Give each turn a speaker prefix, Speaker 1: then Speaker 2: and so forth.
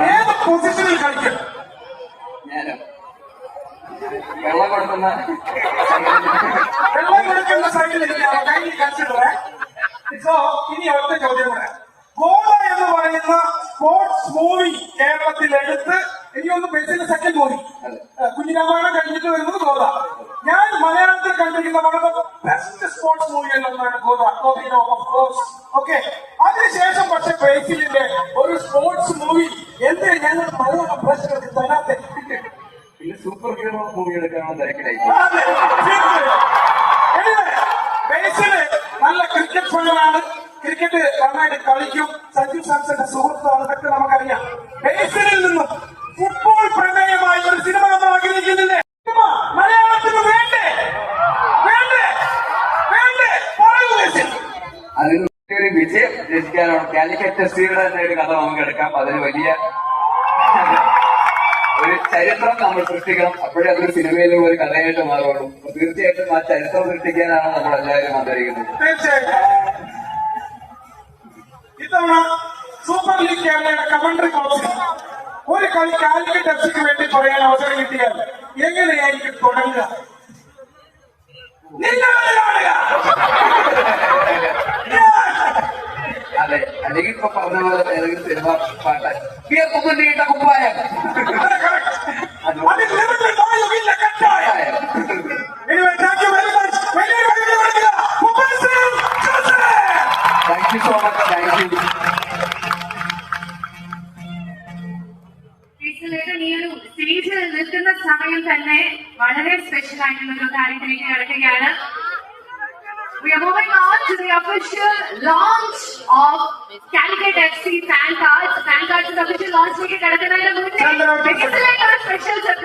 Speaker 1: ഏത് പൊസിഷനിൽ കളിക്കും?
Speaker 2: ഞാനോ വെള്ളം കൊടുക്കുന്ന
Speaker 1: സൈഡിൽ കൺസിഡർ. സോ ഇനി ഒറ്റ ചോദ്യം കൂടെ. ഗോവ എന്ന് പറയുന്ന സ്പോർട്സ് മൂവി കേരളത്തിൽ എടുത്ത് എനിക്കൊന്ന് ബേസിന്റെ സെക്കൻഡ് മൂവി കുഞ്ഞിരാമായണം കഴിഞ്ഞിട്ട് വരുന്നത് ഗോവ. ഞാൻ മലയാളത്തിൽ കണ്ടിരിക്കുന്ന വളരെ ബെസ്റ്റ് സ്പോർട്സ് മൂവികളിൽ ഒന്നാണ് ഗോവ. ഓക്കെ, അതിനുശേഷം പക്ഷെ ബേസിലിന്റെ ഒരു സ്പോർട്സ് മൂവി എന്ത് ഞങ്ങൾ മലയാളം പ്രശ്നത്തിൽ തരാത്തെ
Speaker 2: പിന്നെ സൂപ്പർ ഹീറോ മൂവി എടുക്കാനുള്ള തിരക്കിലായി.
Speaker 1: ബേസില് നല്ല ക്രിക്കറ്റ് ഫാനാണ്, ക്രിക്കറ്റ് നന്നായിട്ട് കളിക്കും, സഞ്ജു സാംസന്റെ സുഹൃത്താണ്, ഇതൊക്കെ നമുക്കറിയാം. ബേസിലിൽ നിന്നും ഫുട്ബോൾ പ്രമേയമായ ഒരു സിനിമ നമ്മൾ ആഗ്രഹിക്കുന്നില്ലേ? മലയാളത്തിന് വേണ്ടേ വേണ്ടേ വേണ്ടേ പറയൂ ബേസിൽ.
Speaker 2: അതിന് ഒരു വിജയം രചിക്കാനാണ്. കാലിക്കറ്റ് എസ്റ്റിയുടെ തന്നെ ഒരു കഥ നമുക്ക് എടുക്കാം. അതിന് വലിയ ഒരു ചരിത്രം നമ്മൾ സൃഷ്ടിക്കണം. അപ്പോഴേ അതൊരു സിനിമയിലുള്ള ഒരു കഥയായിട്ട് മാറുള്ളൂ. തീർച്ചയായിട്ടും ആ ചരിത്രം സൃഷ്ടിക്കാനാണ് നമ്മൾ എല്ലാവരും ആഗ്രഹിക്കുന്നത്.
Speaker 1: തീർച്ചയായിട്ടും ഇത്തവണ സൂപ്പർ ലീഗ് കേരളയുടെ കമന്ററി ബോക്സിൽ ഒരു കളി കാലിക്കറ്റ് എഫ്സിക്ക് വേണ്ടി പറയാൻ അവസരം കിട്ടിയാൽ എങ്ങനെയായിരിക്കും തുടങ്ങുക?
Speaker 2: അതെ, അല്ലെങ്കിൽ ഇപ്പൊ പറഞ്ഞ പോലെ ഏതെങ്കിലും സിനിമ പാട്ട് വിയർക്കുന്നുണ്ട് കുപ്പായം thank you so much. Thank you.
Speaker 3: ഈ ഒരു സ്റ്റേജിൽ നിൽക്കുന്ന സമയം തന്നെ വളരെ സ്പെഷ്യൽ ആയിട്ടുള്ള ഒരു കാര്യത്തിലേക്ക് കിടക്കുകയാണ്. We are moving on to the official launch of Calicut FC fan cards. Fan cards official launch ലേക്ക് കിടക്കുന്നതിന് മുന്നേ ബേസിലേക്ക് ഒരു സ്പെഷ്യൽ സർപ്രൈസ്